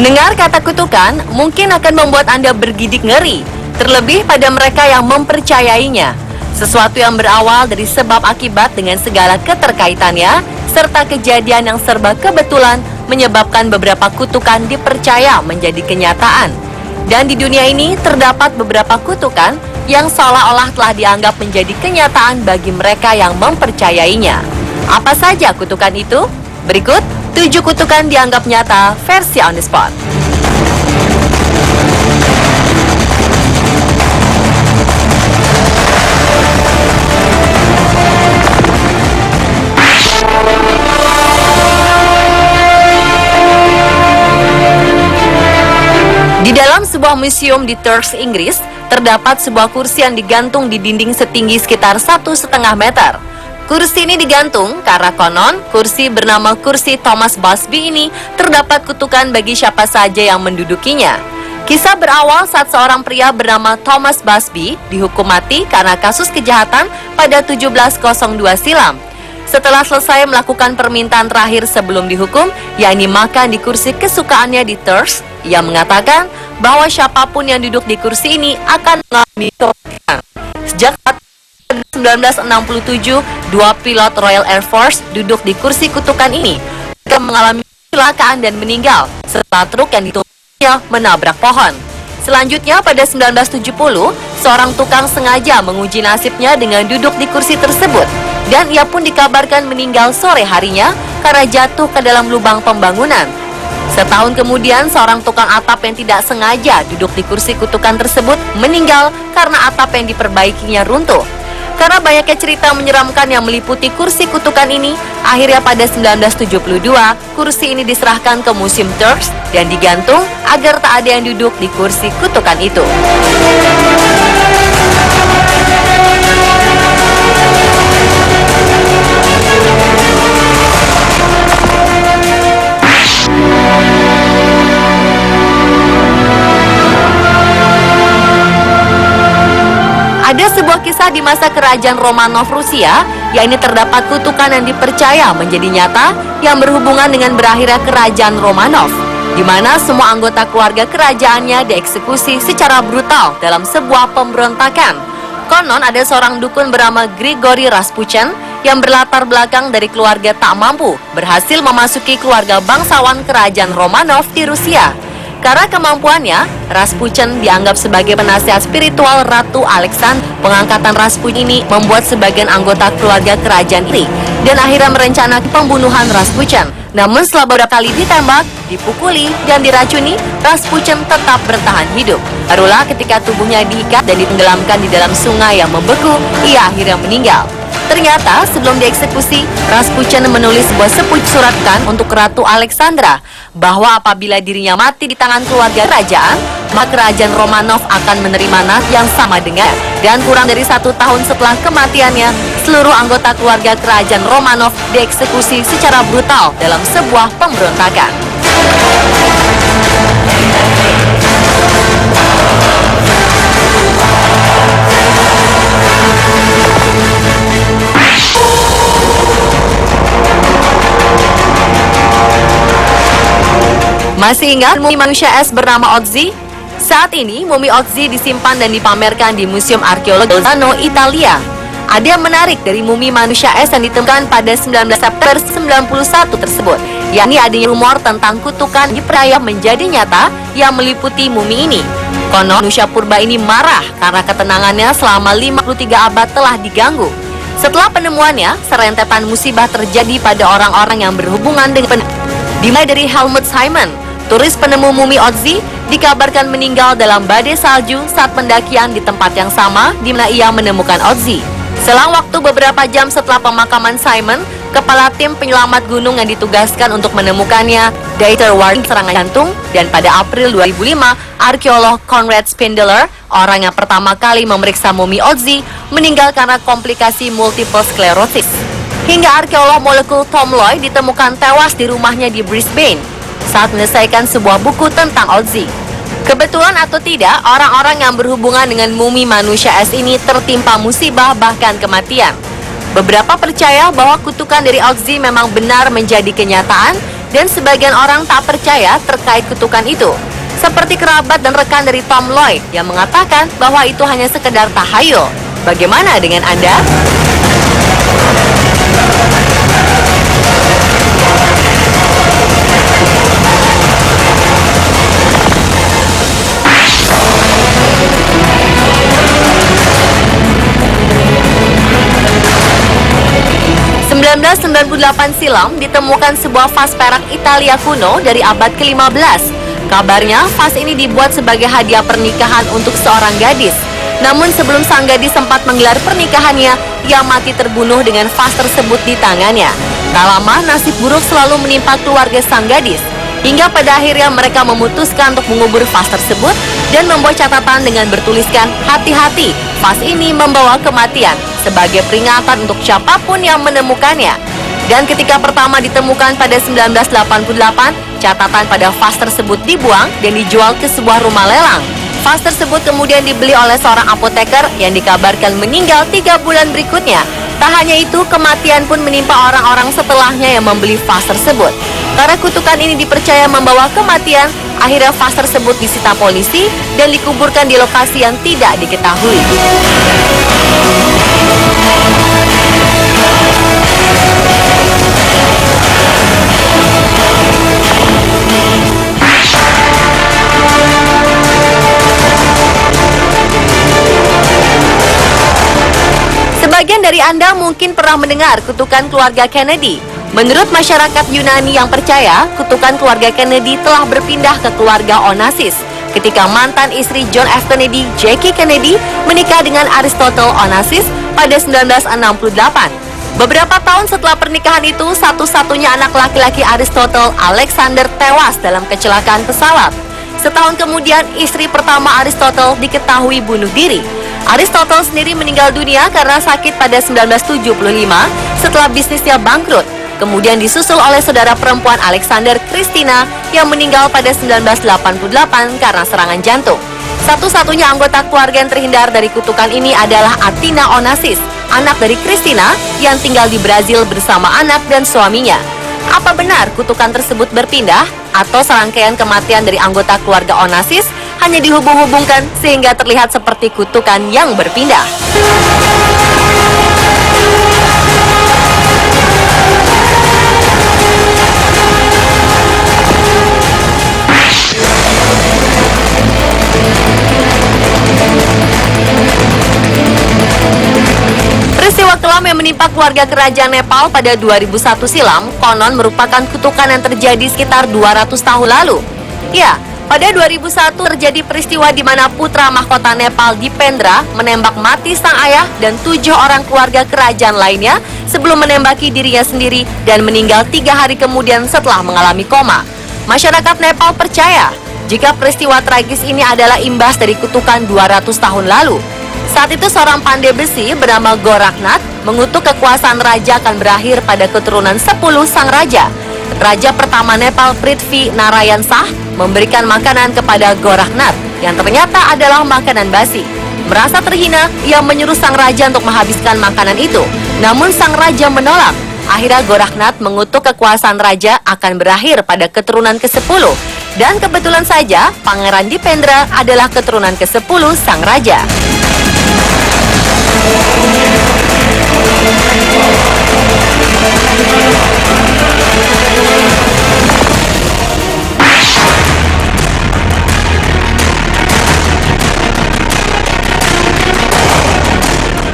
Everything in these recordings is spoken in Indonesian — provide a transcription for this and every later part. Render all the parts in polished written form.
Mendengar kata kutukan mungkin akan membuat Anda bergidik ngeri, terlebih pada mereka yang mempercayainya. Sesuatu yang berawal dari sebab akibat dengan segala keterkaitannya, serta kejadian yang serba kebetulan menyebabkan beberapa kutukan dipercaya menjadi kenyataan. Dan di dunia ini terdapat beberapa kutukan yang seolah-olah telah dianggap menjadi kenyataan bagi mereka yang mempercayainya. Apa saja kutukan itu? Berikut 7 kutukan dianggap nyata versi on the spot. Di dalam sebuah museum di Thurs, Inggris, terdapat sebuah kursi yang digantung di dinding setinggi sekitar 1,5 meter. Kursi ini digantung karena konon kursi bernama kursi Thomas Busby ini terdapat kutukan bagi siapa saja yang mendudukinya. Kisah berawal saat seorang pria bernama Thomas Busby dihukum mati karena kasus kejahatan pada 1702 silam. Setelah selesai melakukan permintaan terakhir sebelum dihukum, yakni makan di kursi kesukaannya di Thurs, ia mengatakan bahwa siapapun yang duduk di kursi ini akan mengalami kematian. Sejak 1967, 2 pilot Royal Air Force duduk di kursi kutukan ini. Mereka mengalami kecelakaan dan meninggal setelah truk yang ditumpanginya menabrak pohon. Selanjutnya pada 1970, seorang tukang sengaja menguji nasibnya dengan duduk di kursi tersebut. Dan ia pun dikabarkan meninggal sore harinya karena jatuh ke dalam lubang pembangunan. Setahun kemudian, seorang tukang atap yang tidak sengaja duduk di kursi kutukan tersebut meninggal karena atap yang diperbaikinya runtuh. Karena banyaknya cerita menyeramkan yang meliputi kursi kutukan ini, akhirnya pada 1972, kursi ini diserahkan ke Museum Thurs dan digantung agar tak ada yang duduk di kursi kutukan itu. Ada sebuah kisah di masa kerajaan Romanov Rusia, yakni terdapat kutukan yang dipercaya menjadi nyata yang berhubungan dengan berakhirnya kerajaan Romanov, di mana semua anggota keluarga kerajaannya dieksekusi secara brutal dalam sebuah pemberontakan. Konon ada seorang dukun bernama Grigory Rasputin yang berlatar belakang dari keluarga tak mampu berhasil memasuki keluarga bangsawan kerajaan Romanov di Rusia. Karena kemampuannya, Rasputin dianggap sebagai penasihat spiritual Ratu Alexandra. Pengangkatan Rasputin ini membuat sebagian anggota keluarga kerajaan iri dan akhirnya merencanakan pembunuhan Rasputin. Namun setelah beberapa kali ditembak, dipukuli, dan diracuni, Rasputin tetap bertahan hidup. Barulah ketika tubuhnya diikat dan ditenggelamkan di dalam sungai yang membeku, ia akhirnya meninggal. Ternyata sebelum dieksekusi, Rasputin menulis sebuah sepucuk surat untuk Ratu Alexandra bahwa apabila dirinya mati di tangan keluarga kerajaan, maka kerajaan Romanov akan menerima nasib yang sama dengan. Dan kurang dari 1 tahun setelah kematiannya, seluruh anggota keluarga kerajaan Romanov dieksekusi secara brutal dalam sebuah pemberontakan. Masih ingat mumi manusia es bernama Ozzy? Saat ini, mumi Ozzy disimpan dan dipamerkan di Museum Arkeologi Bolzano, Italia. Ada yang menarik dari mumi manusia es yang ditemukan pada 19 September 1991 tersebut, yakni adanya rumor tentang kutukan dipercaya menjadi nyata yang meliputi mumi ini. Konon, manusia purba ini marah karena ketenangannya selama 53 abad telah diganggu. Setelah penemuannya, serentetan musibah terjadi pada orang-orang yang berhubungan dengan dimulai dari Helmut Simon, turis penemu mumi Ozzy, dikabarkan meninggal dalam badai salju saat pendakian di tempat yang sama di mana ia menemukan Ozzy. Selang waktu beberapa jam setelah pemakaman Simon, kepala tim penyelamat gunung yang ditugaskan untuk menemukannya, Dieter Warning serangan jantung, dan pada April 2005, arkeolog Konrad Spindler, orang yang pertama kali memeriksa mumi Ozzy, meninggal karena komplikasi multiple sclerosis. Hingga arkeolog molekul Tom Lloyd ditemukan tewas di rumahnya di Brisbane saat menyelesaikan sebuah buku tentang Ozzy. Kebetulan atau tidak, orang-orang yang berhubungan dengan mumi manusia es ini tertimpa musibah bahkan kematian. Beberapa percaya bahwa kutukan dari Ozzy memang benar menjadi kenyataan dan sebagian orang tak percaya terkait kutukan itu. Seperti kerabat dan rekan dari Tom Lloyd yang mengatakan bahwa itu hanya sekedar tahayul. Bagaimana dengan Anda? Pada 1998 silam ditemukan sebuah vas perak Italia kuno dari abad ke-15. Kabarnya vas ini dibuat sebagai hadiah pernikahan untuk seorang gadis. Namun sebelum sang gadis sempat menggelar pernikahannya, ia mati terbunuh dengan vas tersebut di tangannya. Tak lama nasib buruk selalu menimpa keluarga sang gadis, hingga pada akhirnya mereka memutuskan untuk mengubur vas tersebut dan membuat catatan dengan bertuliskan, "Hati-hati, vas ini membawa kematian," sebagai peringatan untuk siapapun yang menemukannya. Dan ketika pertama ditemukan pada 1988, catatan pada vas tersebut dibuang dan dijual ke sebuah rumah lelang. Vas tersebut kemudian dibeli oleh seorang apoteker yang dikabarkan meninggal 3 bulan berikutnya. Tak hanya itu, kematian pun menimpa orang-orang setelahnya yang membeli vas tersebut. Karena kutukan ini dipercaya membawa kematian, akhirnya vas tersebut disita polisi dan dikuburkan di lokasi yang tidak diketahui. Sebagian dari Anda mungkin pernah mendengar kutukan keluarga Kennedy. Menurut masyarakat Yunani yang percaya, kutukan keluarga Kennedy telah berpindah ke keluarga Onassis ketika mantan istri John F. Kennedy, Jackie Kennedy, menikah dengan Aristotle Onassis pada 1968. Beberapa tahun setelah pernikahan itu, satu-satunya anak laki-laki Aristotle, Alexander, tewas dalam kecelakaan pesawat. Setahun kemudian, istri pertama Aristotle diketahui bunuh diri. Aristotle sendiri meninggal dunia karena sakit pada 1975 setelah bisnisnya bangkrut. Kemudian disusul oleh saudara perempuan Alexander, Christina, yang meninggal pada 1988 karena serangan jantung. Satu-satunya anggota keluarga yang terhindar dari kutukan ini adalah Athina Onassis, anak dari Christina yang tinggal di Brazil bersama anak dan suaminya. Apa benar kutukan tersebut berpindah atau serangkaian kematian dari anggota keluarga Onassis hanya dihubung-hubungkan sehingga terlihat seperti kutukan yang berpindah? Peristiwa kelam yang menimpa keluarga kerajaan Nepal pada 2001 silam konon merupakan kutukan yang terjadi sekitar 200 tahun lalu. Ya, pada 2001 terjadi peristiwa di mana putra mahkota Nepal Dipendra menembak mati sang ayah dan 7 orang keluarga kerajaan lainnya sebelum menembaki dirinya sendiri dan meninggal 3 hari kemudian setelah mengalami koma. Masyarakat Nepal percaya jika peristiwa tragis ini adalah imbas dari kutukan 200 tahun lalu. Saat itu seorang pandai besi bernama Goraknath mengutuk kekuasaan raja akan berakhir pada keturunan 10 sang raja. Raja pertama Nepal Prithvi Narayan Shah memberikan makanan kepada Goraknath yang ternyata adalah makanan basi. Merasa terhina, ia menyuruh sang raja untuk menghabiskan makanan itu. Namun sang raja menolak. Akhirnya Goraknath mengutuk kekuasaan raja akan berakhir pada keturunan ke-10. Dan kebetulan saja Pangeran Dipendra adalah keturunan ke-10 sang raja.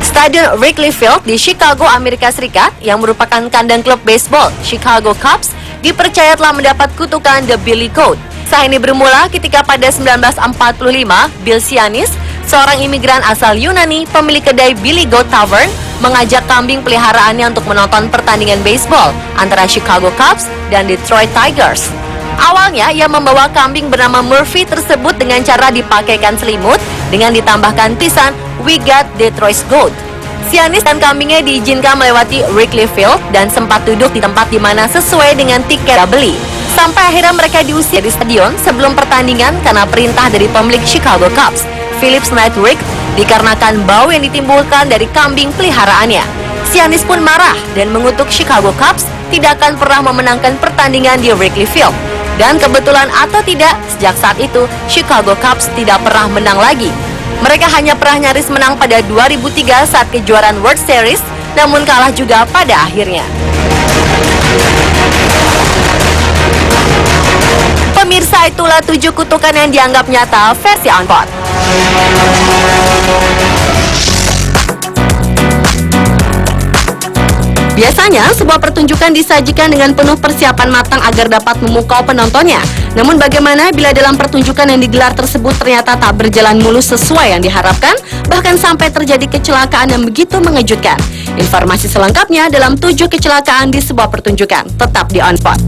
Stadion Wrigley Field di Chicago, Amerika Serikat, yang merupakan kandang klub baseball Chicago Cubs, dipercaya telah mendapat kutukan The Billy Goat. Kisah ini bermula ketika pada 1945, Bill Sianis, seorang imigran asal Yunani, pemilik kedai Billy Goat Tavern, mengajak kambing peliharaannya untuk menonton pertandingan baseball antara Chicago Cubs dan Detroit Tigers. Awalnya, ia membawa kambing bernama Murphy tersebut dengan cara dipakaikan selimut dengan ditambahkan tulisan "We got Detroit's Goat". Sianis dan kambingnya diizinkan melewati Wrigley Field dan sempat duduk di tempat di mana sesuai dengan tiket yang beli. Sampai akhirnya mereka diusir di stadion sebelum pertandingan karena perintah dari pemilik Chicago Cubs, Philip Snitwick, dikarenakan bau yang ditimbulkan dari kambing peliharaannya. Sianis pun marah dan mengutuk Chicago Cubs tidak akan pernah memenangkan pertandingan di Wrigley Field. Dan kebetulan atau tidak, sejak saat itu Chicago Cubs tidak pernah menang lagi. Mereka hanya pernah nyaris menang pada 2003 saat kejuaraan World Series, namun kalah juga pada akhirnya. Pemirsa, itulah 7 kutukan yang dianggap nyata versi Unpot. Biasanya, sebuah pertunjukan disajikan dengan penuh persiapan matang agar dapat memukau penontonnya. Namun bagaimana bila dalam pertunjukan yang digelar tersebut ternyata tak berjalan mulus sesuai yang diharapkan, bahkan sampai terjadi kecelakaan yang begitu mengejutkan? Informasi selengkapnya dalam 7 kecelakaan di sebuah pertunjukan. Tetap di Unpot.